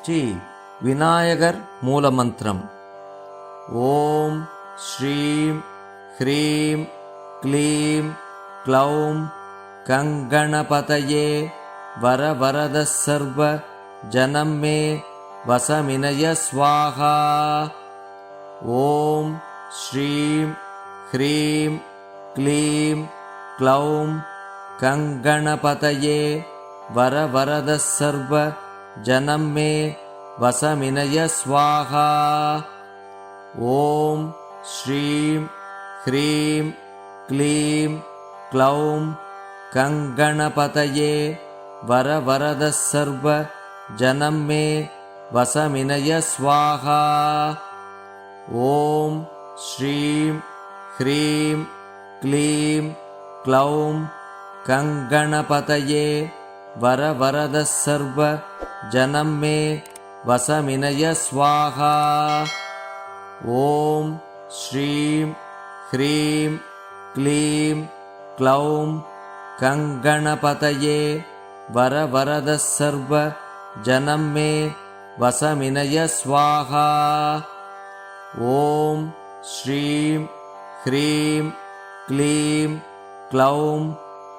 ஸ்ரீ விநாயகர் மூலமந்திரம். ஓம் ஸ்ரீம் ஹ்ரீம் க்ளீம் க்ளௌம் கங்கணபதயே வரவரத சர்வ ஜனம் மே வசமினய ஸ்வாஹா. ஓம் ஸ்ரீம் ஹ்ரீம் க்ளீம் க்ளௌம் கங்கணபதயே வரவரத சர்வ ஜனம் மே வசமினய ஸ்வாஹா. ஓம் ஸ்ரீம் ஹ்ரீம் க்ளீம் க்ளௌம் கங்கணபதயே வரவரத சர்வ ஜனம் மே வசமினய ஸ்வாஹா. ஓம் ஸ்ரீம் ஹ்ரீம் க்ளீம் க்ளௌம் கங்கணபதயே வரவரத சர்வ ஜனம் மே வசமினய ஸ்வாஹா. ஓம் ஸ்ரீம் ஹ்ரீம் க்ளீம் க்ளௌம் கங்கணபதயே வரவரத சர்வ ஜனம் மே வசமினய ஸ்வாஹா. ஓம் ஸ்ரீம் ஹ்ரீம் க்ளீம் க்ளௌம்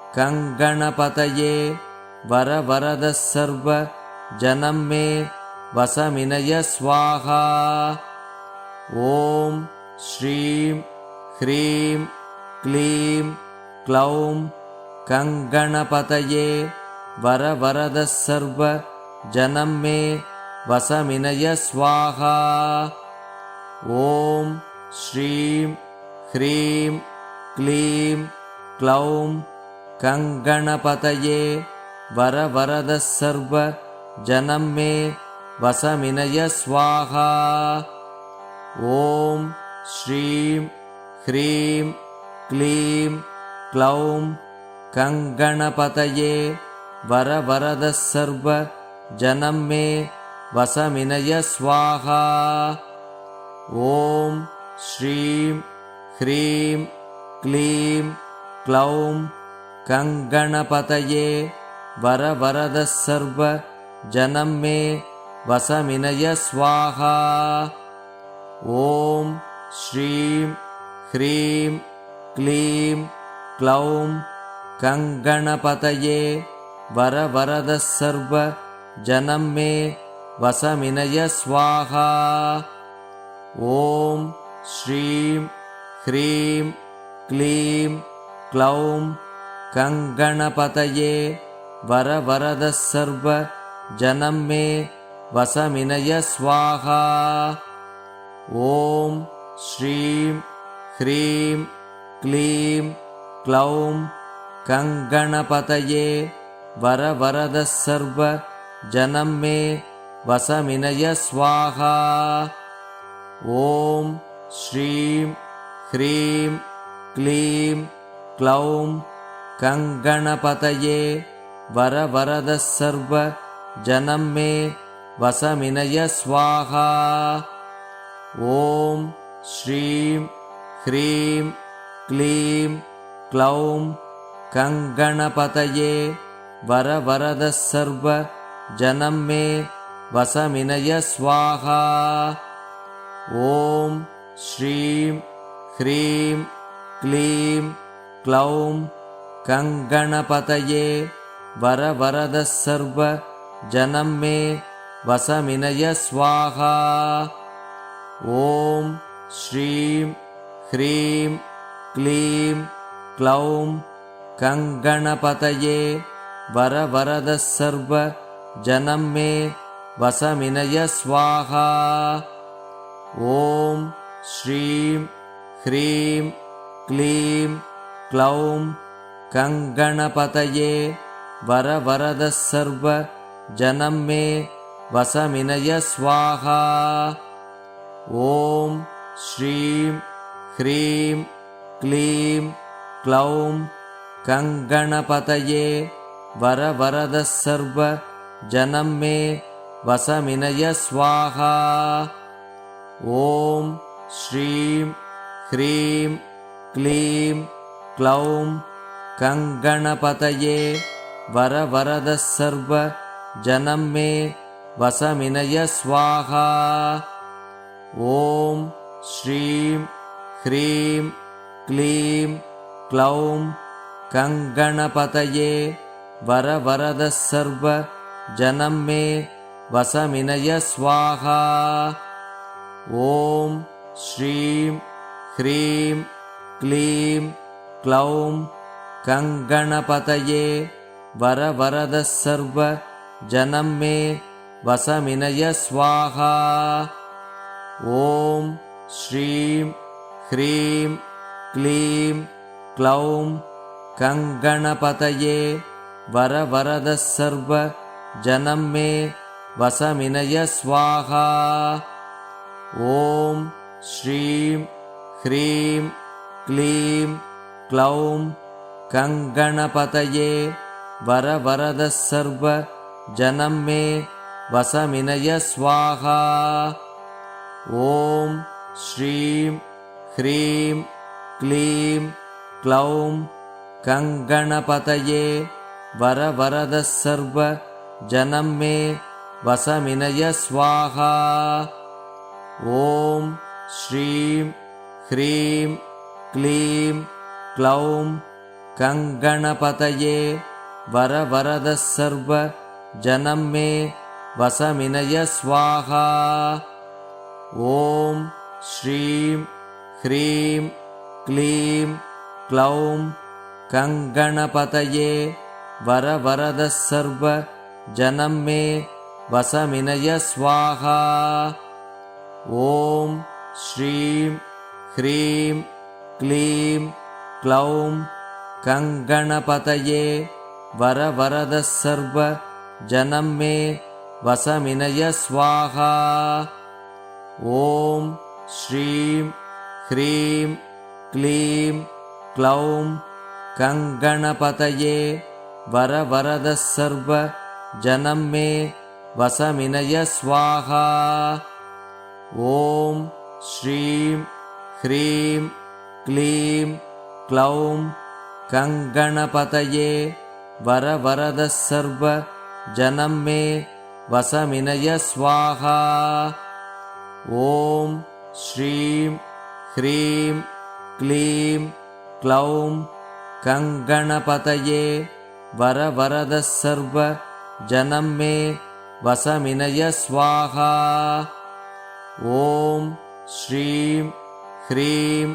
கங்கணபதயே வரவரத சர்வ ஜனம் மே வசமினய ஸ்வாஹா. ஓம் ஸ்ரீம் ஹ்ரீம் க்ளீம் க்ளௌம் கங்கணபதயே வரவரத சர்வ ஜனம் மே வசமினய ஸ்வாஹா. ஓம் ஸ்ரீம் ஹ்ரீம் க்ளீம் க்ளௌம் கங்கணபதயே வரவரத சர்வ ஜனம் மே வசமினய ஸ்வாஹா. ஓம் ஸ்ரீம் ஹ்ரீம் க்ளீம் க்ளௌம் கங்கணபதயே வரவரத சர்வ ஜனம் மே வசமினய ஸ்வாஹா. ஓம் ஸ்ரீம் ஹ்ரீம் க்ளீம் க்ளௌம் கங்கணபதயே வரவரத சர்வ ஜனம் மே வசமினய ஸ்வாஹா. ஓம் ஸ்ரீம் ஹ்ரீம் க்ளீம் க்ளௌம் கங்கணபதயே வரவரத சர்வ ஜனம் மே வசமினய ஸ்வாஹா. ஓம் ஸ்ரீம் ஹ்ரீம் க்ளீம் க்ளௌம் கங்கணபதயே வரவரத சர்வ ஜனம் மே வசமினய ஸ்வாஹா. ஓம் ஸ்ரீம் ஹ்ரீம் க்ளீம் க்ளௌம் கங்கணபதயே வரவரத சர்வ ஜனம் மே வசமினய ஸ்வாஹா. ஓம் ஸ்ரீம் ஹ்ரீம் க்ளீம் க்ளௌம் கங்கணபதயே வரவரத சர்வ ஜனம் மே வசமினய ஸ்வாஹா. ஓம் ஸ்ரீம் ஹ்ரீம் க்ளீம் க்ளௌம் கங்கணபதயே வரவரத சர்வ ஜனம் மே வசமினய ஸ்வாஹா. ஓம் ஸ்ரீம் ஹ்ரீம் க்ளீம் க்ளௌம் கங்கணபதயே வரவரத சர்வ ஜனம் மே வசமினய ஸ்வாஹா. ஓம் ஸ்ரீம் ஹ்ரீம் க்ளீம் க்ளௌம் கங்கணபதயே வரவரத சர்வ ஜனம் மே வசமினய ஸ்வாஹா. ஓம் ஸ்ரீம் ஹ்ரீம் க்ளீம் க்ளௌம் கங்கணபதயே வரவரத சர்வ ஜனம் மே வசமினய ஸ்வாஹா. ஓம் ஸ்ரீம் ஹ்ரீம் க்ளீம் க்ளௌம் கங்கணபதயே வரவரத சர்வ ஜனம் மே வசமினய ஸ்வாஹா. ஓம் ஸ்ரீம் ஹ்ரீம் க்ளீம் க்ளௌம் கங்கணபதயே வரவரத சர்வ ஜனம் மே वसमिनय स्वाहा। ॐ श्रीं ह्रीं क्लीं क्लौं गङ्गणपतये वरवरदः सर्व जनं मे वसमिनय स्वाहा। ॐ श्रीं ह्रीं क्लीं क्लौं गङ्गणपतये वरवरदः सर्व जनं मे वसमिनय स्वाहा। ॐ श्रीं ह्रीं क्लीं क्लौं गङ्गणपतये वरवरदः सर्व जनं मे वसमिनय स्वाहा। ॐ श्रीं ह्रीं क्लीं क्लौं गङ्गणपतये वरवरदः सर्व जनं मे वसमिनय स्वाहा। ॐ श्रीं ह्रीं क्लीं क्लौं गङ्गणपतये वरवरदः सर्व जनं मे वसमिनय स्वाहा। ॐ श्रीं ह्रीं क्लीं क्लौं गङ्गणपतये वरवरदः सर्व जनं मे वसमिनय स्वाहा। ॐ श्रीं ह्रीं क्लीं क्लौं गङ्गणपतये वरवरदः सर्व जनं मे वसमिनय स्वाहा। ॐ श्रीं ह्रीं क्लीं क्लौं गङ्गणपतये वरवरदः सर्व जनं मे वसमिनय स्वाहा। ॐ श्रीं ह्रीं क्लीं क्लौं गङ्गणपतये वरवरदः सर्व जनं मे वसमिनय स्वाहा। ॐ श्रीं ह्रीं क्लीं क्लौं गङ्गणपतये वरवरदः सर्व जनं मे वसमिनय स्वाहा। ॐ श्रीं ह्रीं क्लीं क्लौं गङ्गणपतये वरवरदः सर्व जनं मे वसमिनय स्वाहा। ॐ श्रीं ह्रीं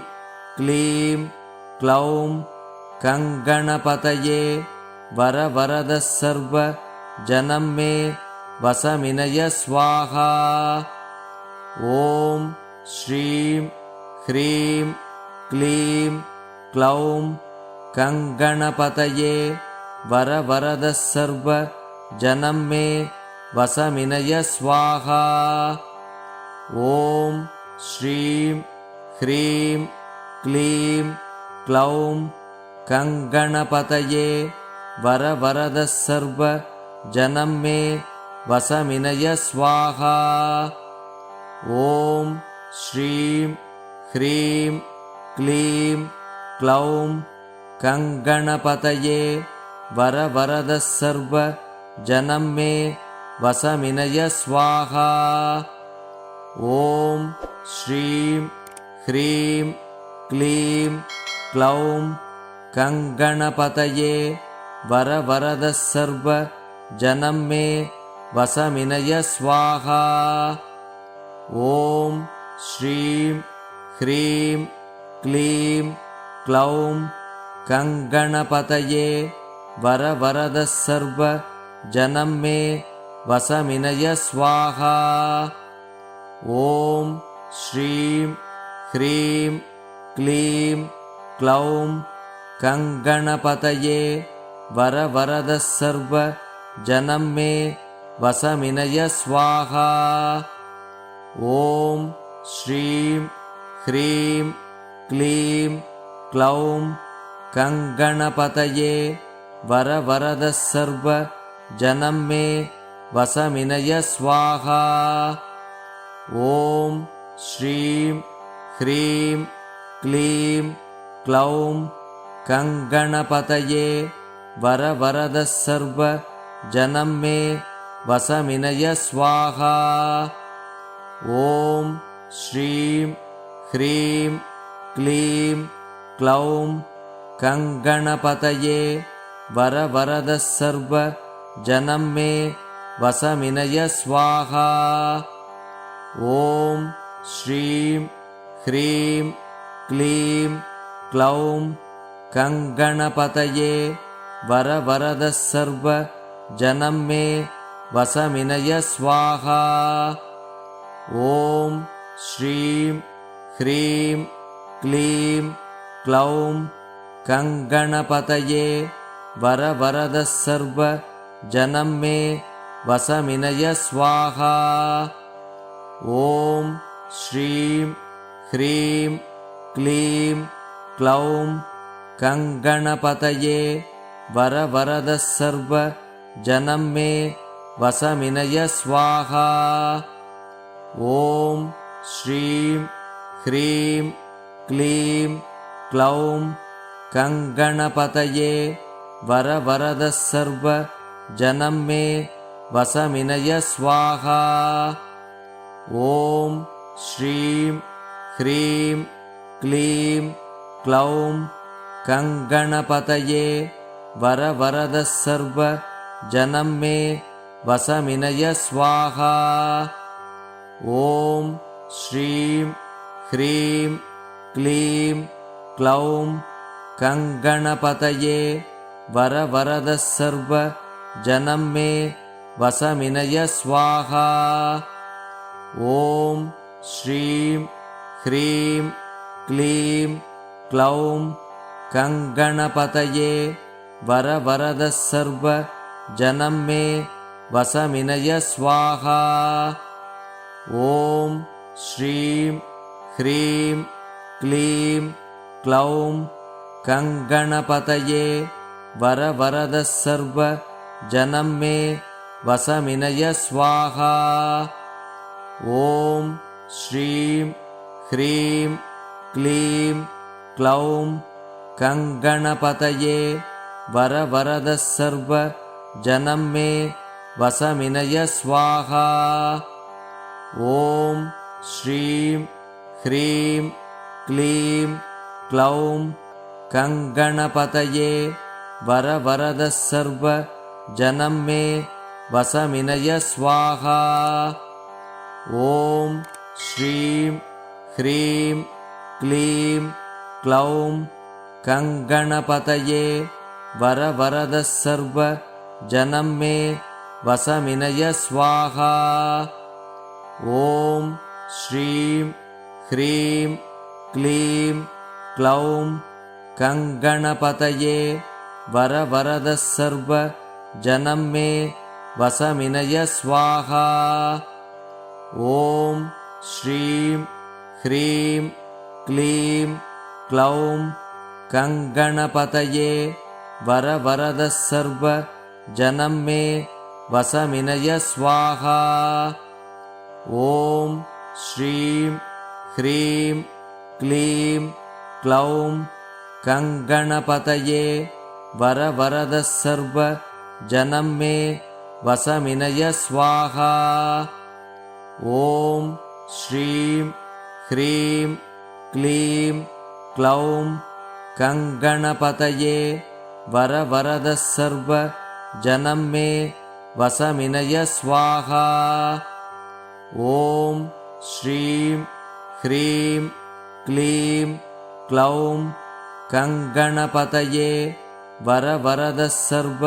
क्लीं क्लौं गङ्गणपतये वरवरदः सर्व जनं मे वसमिनय स्वाहा। ॐ श्रीं ह्रीं क्लीं क्लौं गङ्गणपतये वरवरदः सर्व जनं मे वसमिनय स्वाहा। ॐ श्रीं ह्रीं क्लीं क्लौं गङ्गणपतये वरवरदः सर्व जनं मे वसमिनय स्वाहा। ॐ श्रीं ह्रीं क्लीं क्लौं गङ्गणपतये वरवरदः सर्व जनं मे वसमिनय स्वाहा। ॐ श्रीं ह्रीं क्लीं क्लौं गङ्गणपतये वरवरदः सर्व जनं मे वसमिनय स्वाहा। ॐ श्रीं ह्रीं क्लीं क्लौं गङ्गणपतये वरवरदः सर्व जनं मे वसमिनय स्वाहा। ॐ श्रीं ह्रीं क्लीं क्लौं गङ्गणपतये वरवरदः सर्व जनं मे वसमिनय स्वाहा। ॐ श्रीं ह्रीं क्लीं क्लौं गङ्गणपतये वरवरदः सर्व जनं मे वसमिनय स्वाहा। ॐ श्रीं ह्रीं क्लीं क्लौं गङ्गणपतये वरवरदः सर्व जनं मे वसमिनय स्वाहा। ॐ श्रीं ह्रीं क्लीं क्लौं गङ्गणपतये वरवरद सर्व जनं मे वसमिनय स्वाहा। ॐ श्रीं ह्रीं क्लीं क्लौं गङ्गणपतये वरवरद सर्व जनं मे वसमिनय स्वाहा। ॐ श्रीं ह्रीं क्लीं क्लौं गङ्गणपतये वरवरद सर्व जनं मे वसमिनय स्वाहा। ॐ श्रीं ह्रीं क्लीं क्लौं गङ्गणपतये वरवरद सर्व जनं मे वसमिनय स्वाहा। ॐ श्रीं ह्रीं क्लीं क्लौं गङ्गणपतये वरवरद सर्व जनं मे वसमिनय स्वाहा। ॐ श्रीं ह्रीं क्लीं क्लौं गङ्गणपतये वरवरद सर्व जनं मे वसमिनय स्वाहा। ॐ श्रीं ह्रीं क्लीं क्लौं गङ्गणपतये वरवरद सर्व जनं मे वसमिनय स्वाहा। ॐ श्रीं ह्रीं क्लीं क्लौं गङ्गणपतये वरवरद सर्व जनं मे वसमिनय स्वाहा। ॐ श्रीं ह्रीं क्लीं क्लौं गङ्गणपतये वरवरद सर्व जनं मे वसमिनय स्वाहा। ॐ श्रीं ह्रीं क्लीं क्लौं गङ्गणपतये वरवरद सर्व जनं मे वसमिनय स्वाहा। ॐ श्रीं ह्रीं क्लीं क्लौं गङ्गणपतये वरवरद सर्व जनं मे वसमिनय स्वाहा। ॐ श्रीं ह्रीं क्लीं क्लौं गङ्गणपतये वरवरद सर्व जनं मे वसमिनय स्वाहा। ॐ श्रीं ह्रीं क्लीं क्लौं गङ्गणपतये वरवरद सर्व जनं मे वसमिनय स्वाहा। ॐ श्रीं ह्रीं क्लीं क्लौं गङ्गणपतये वरवरद सर्व जनं मे वसमिनय स्वाहा। ॐ श्रीं ह्रीं क्लीं क्लौं गङ्गणपतये वरवरद सर्व जनं मे वसमिनय स्वाहा। ॐ श्रीं ह्रीं क्लीं क्लौं गङ्गणपतये वरवरद सर्व जनं मे वसमिनय स्वाहा। ॐ श्रीं ह्रीं क्लीं क्लौं गङ्गणपतये वरवरद सर्व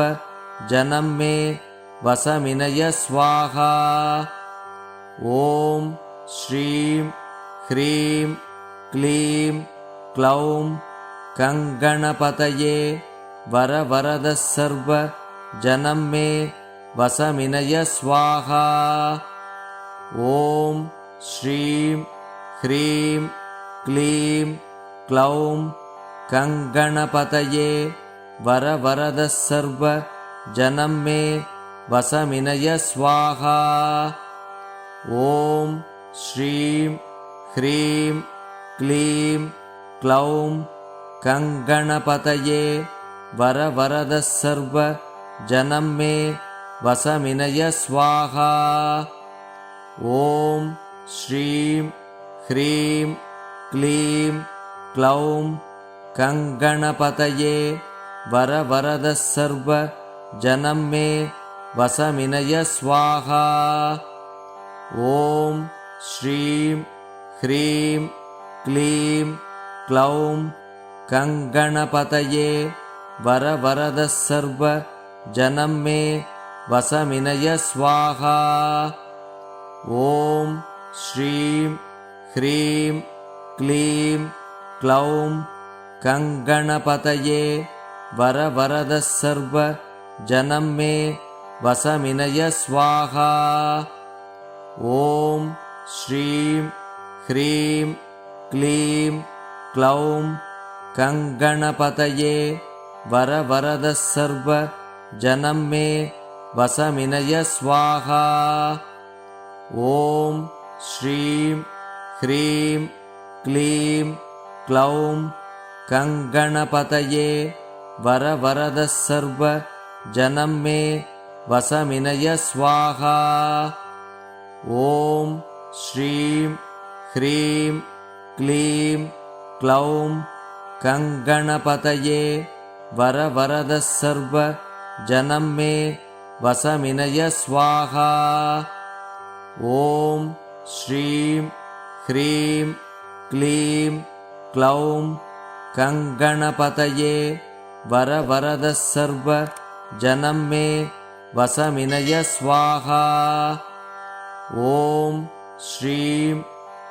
जनं मे वसमिनय स्वाहा। ॐ श्रीं ह्रीं क्लीं क्लौं गङ्गणपतये वरवरद सर्व जनं मे वसमिनय स्वाहा। ॐ श्रीं ह्रीं क्लीं क्लौं गङ्गणपतये वरवरद सर्व जनं मे वसमिनय स्वाहा। ॐ श्रीं ह्रीं क्लीं क्लौं गङ्गणपतये वरवरद सर्व जनं मे वसमिनय स्वाहा। ॐ श्रीं ह्रीं क्लीं क्लौं कङ्गणपतये वरवरदः सर्व जनं मे वसमिनय स्वाहा। ॐ श्रीं ह्रीं क्लीं क्लौं कङ्गणपतये वरवरदः सर्व जनं मे वसमिनय स्वाहा। ॐ श्रीं ह्रीं क्लीं क्लौं कङ्गणपतये वरवरदः सर्व जनं मे वसमिनय स्वाहा। ॐ श्रीं ह्रीं क्लीं क्लौं कङ्गणपतये वरवरदः सर्व जनं मे वसमिनय स्वाहा। ॐ श्रीं ह्रीं क्लीं क्लौं कङ्गणपतये वरवरदः सर्व जनं मे वसमिनय स्वाहा। ॐ श्रीं ह्रीं क्लीं क्लौं कङ्गणपतये वरवरदः सर्व जनं मे वसमिनय स्वाहा। ॐ श्रीं ह्रीं क्लीं क्लौं कङ्गणपतये वरवरदः सर्व जनं मे वसमिनय स्वाहा। ॐ श्रीं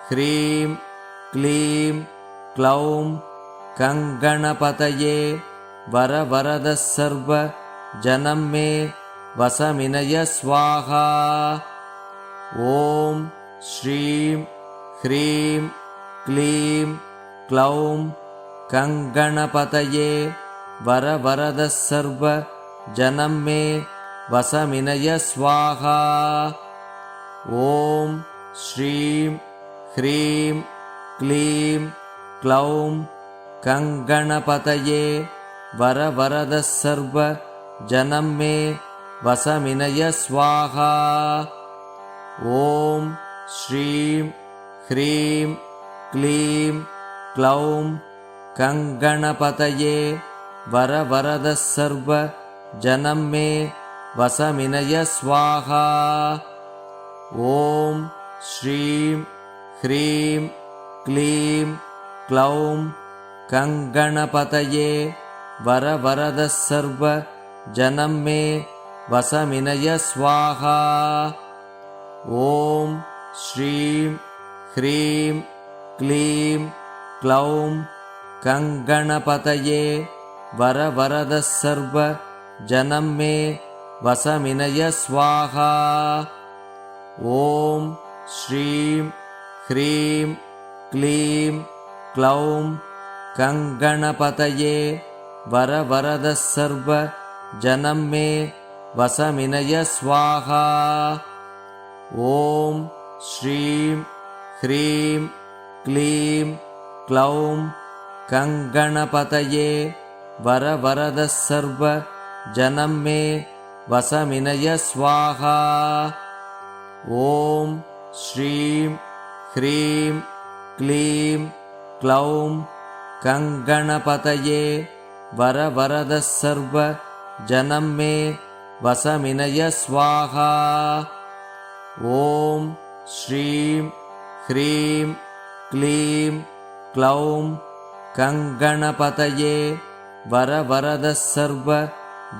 ह्रीं क्लीं क्लौं कङ्गणपतये वरवरदः सर्व जनं मे वसमिनय स्वाहा। ॐ श्रीं ह्रीं क्लीं क्लौं कङ्गणपतये वरवरदः सर्व जनं मे वसमिनय स्वाहा। ॐ श्रीं ह्रीं क्लीं क्लौं कङ्गणपतये वरवरदः सर्व जनं मे वसमिनय स्वाहा। ॐ श्रीं ह्रीं क्लीं क्लौं कङ्गणपतये वरवरदः सर्व जनं मे वसमिनय स्वाहा। ॐ श्रीं ह्रीं क्लीं क्लौं कङ्गणपतये वरवरदः सर्व जनं मे वसमिनय स्वाहा। ॐ श्रीं ह्रीं क्लीं क्लौं कङ्गणपतये वरवरदः सर्व जनं मे वसमिनय स्वाहा। ॐ श्रीं ह्रीं क्लीं क्लौं कङ्गणपतये वरवरदः सर्व जनं मे वसमिनय स्वाहा। ॐ श्रीं ह्रीं क्लीं क्लौं कङ्गणपतये वरवरदः सर्व जनं मे वसमिनय स्वाहा। ॐ श्रीं ह्रीं क्लीं क्लौं कङ्गणपतये वरवरदः सर्व जनं मे वसमिनय स्वाहा। ॐ श्रीं ह्रीं क्लीं क्लौं कङ्गणपतये वरवरदः सर्व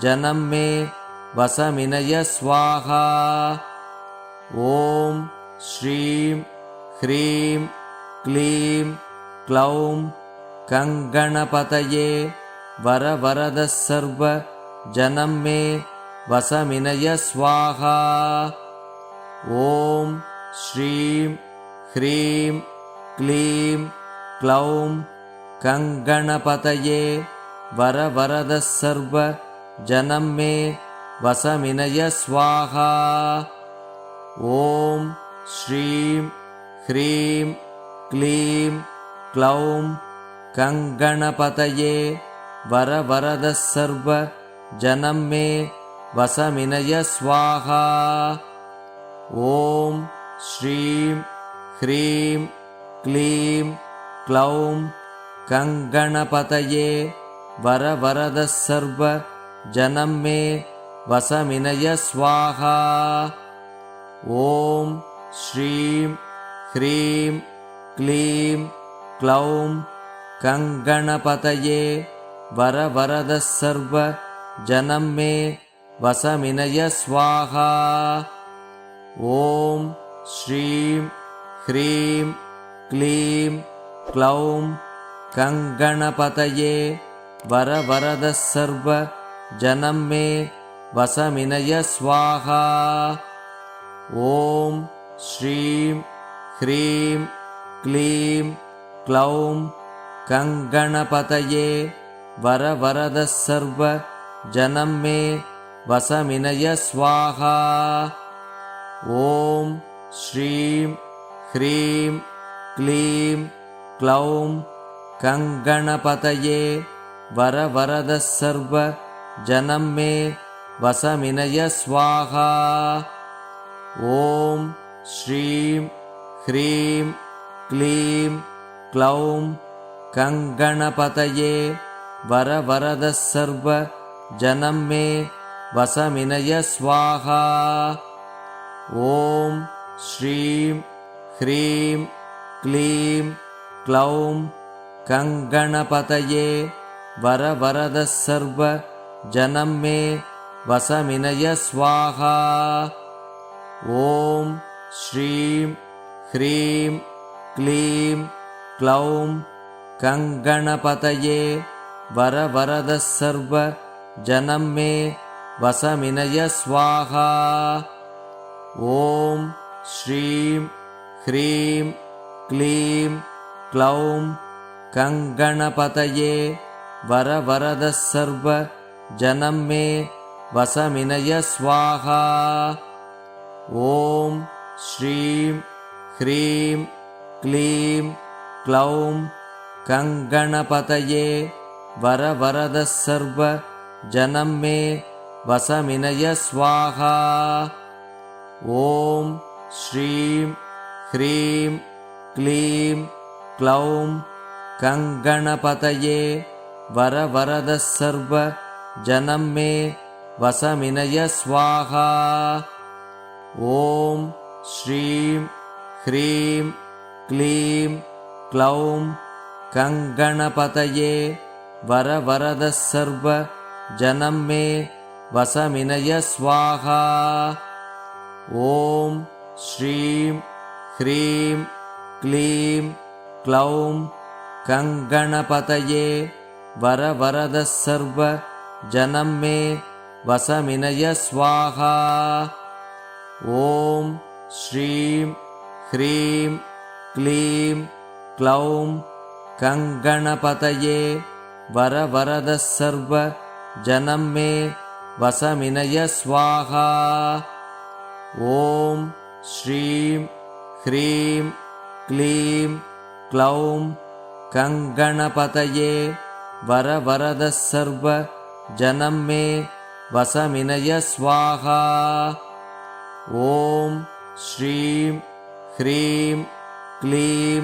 जनं मे वसमिनय स्वाहा। ॐ श्रीं ह्रीं क्लीं क्लौं कङ्गणपतये वरवरदः सर्व जनं मे वसमिनय स्वाहा। ॐ श्रीं ह्रीं क्लीं क्लौं कङ्गणपतये वरवरदः सर्व जनं मे वसमिनय स्वाहा। ॐ श्रीं ह्रीं क्लीं क्लौं कङ्गणपतये वरवरदः सर्व जनं मे वसमिनय स्वाहा। ॐ श्रीं ह्रीं क्लीं क्लौं गङ्गणपतये वरवरदः सर्व जनं मे वसमिनय स्वाहा। ॐ श्रीं ह्रीं क्लीं क्लौं गङ्गणपतये वरवरदः सर्व जनं मे वसमिनय स्वाहा। ॐ श्रीं ह्रीं क्लीं क्लौं गङ्गणपतये वरवरदः सर्व जनं मे वसमिनय स्वाहा। ॐ श्रीं ह्रीं क्लीं क्लौं गङ्गणपतये वरवरदः सर्व जनं मे वसमिनय स्वाहा। ॐ श्रीं ह्रीं क्लीं क्लौं गङ्गणपतये वरवरदः सर्व जनं मे वसमिनय स्वाहा। ॐ श्रीं ह्रीं क्लीं क्लौं गङ्गणपतये वरवरदः सर्व जनं मे वसमिनय स्वाहा। ॐ श्रीं ह्रीं क्लीं क्लौं गङ्गणपतये वरवरदः सर्व जनं मे वसमिनय स्वाहा। ॐ श्रीं ह्रीं क्लीं क्लौं गङ्गणपतये वरवरदः सर्व जनं मे वसमिनय स्वाहा। ॐ श्रीं ह्रीं क्लीं क्लौं गङ्गणपतये वरवरदः सर्व जनं मे वसमिनय स्वाहा। ॐ श्रीं ह्रीं क्लीं क्लौं गङ्गणपतये वरवरदः सर्व जनं मे वसमिनय स्वाहा। ॐ श्रीं ह्रीं क्लीं क्लौं गङ्गणपतये वरवरदः सर्व जनं मे वसमिनय स्वाहा। ॐ श्रीं ह्रीं क्लीं क्लौं गङ्गणपतये वरवरदः सर्व जनं मे वसमिनय स्वाहा। ॐ श्रीं ह्रीं क्लीं क्लौं गङ्गणपतये वरवरदः सर्व जनं मे वसमिनय स्वाहा। ॐ श्रीं ह्रीं क्लीं क्लौं गङ्गणपतये वरवरदः सर्व जनं मे वसमिनय स्वाहा। ॐ श्रीं ह्रीं क्लीं क्लौं गङ्गणपतये वरवरदः सर्व जनं मे वसमिनय स्वाहा। ॐ श्रीं ह्रीं क्लीं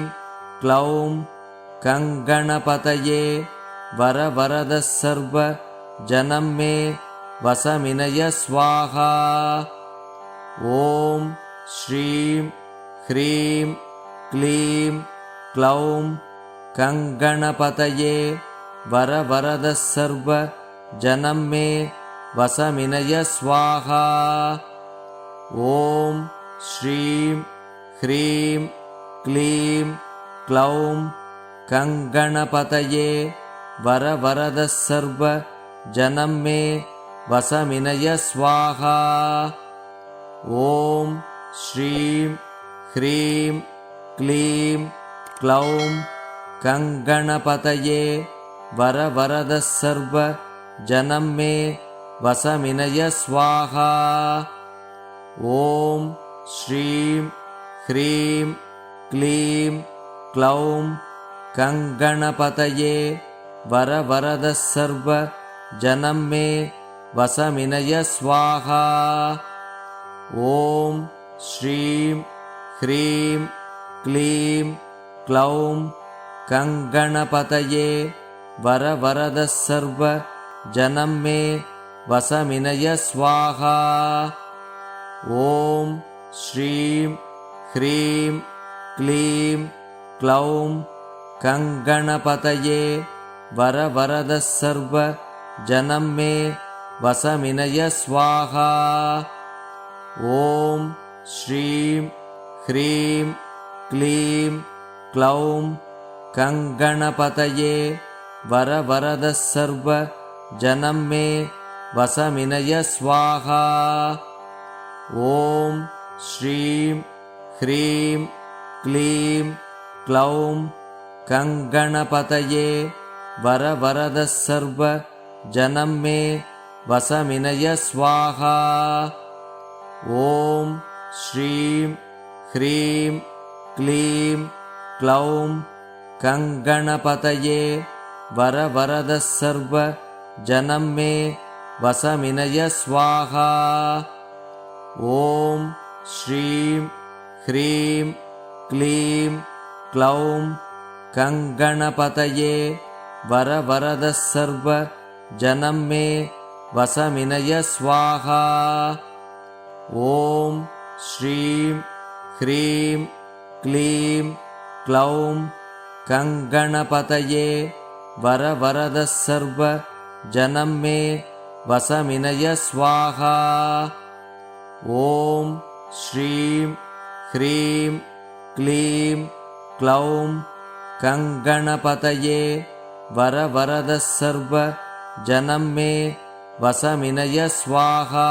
क्लौं गङ्गणपतये वरवरदः सर्व जनं मे वसमिनय स्वाहा। ॐ श्रीं ह्रीं क्लीं क्लौं गङ्गणपतये वरवरदः सर्व जनं मे वसमिनय स्वाहा। ॐ श्रीं ह्रीं क्लीं क्लौं गङ्गणपतये वरवरदः सर्व जनं मे वसमिनय स्वाहा। ॐ श्रीं ह्रीं क्लीं क्लौं गङ्गणपतये वरवरदः सर्व जनं मे वसमिनय स्वाहा। ॐ श्रीं ह्रीं क्लीं क्लौं गङ्गणपतये वरवरदः सर्व जनं मे वसमिनय स्वाहा। ॐ श्रीं ह्रीं क्लीं क्लौं गङ्गणपतये वरवरद सर्व जनं मे वसमिनय स्वाहा। ॐ श्रीं ह्रीं क्लीं क्लौं गङ्गणपतये वरवरद सर्व जनं मे वसमिनय स्वाहा। ॐ श्रीं ह्रीं क्लीं क्लौं गङ्गणपतये वरवरद सर्व जनं मे वसमिनय स्वाहा। ॐ श्रीं ह्रीं क्लीं क्लौं गङ्गणपतये वरवरद सर्व जनं मे वसमिनय स्वाहा। ॐ श्रीं ह्रीं क्लीं क्लौं गङ्गणपतये वरवरद सर्व जनं मे वसमिनय स्वाहा। ॐ श्रीं ह्रीं क्लीं क्लौं गङ्गणपतये वरवरद सर्व जनं मे वसमिनय स्वाहा। ॐ श्रीं ह्रीं क्लीं क्लौं गङ्गणपतये वरवरद सर्व जनं मे वसमिनय स्वाहा। ॐ श्रीं ह्रीं क्लीं क्लौं गङ्गणपतये वरवरद सर्व जनं मे वसमिनय स्वाहा।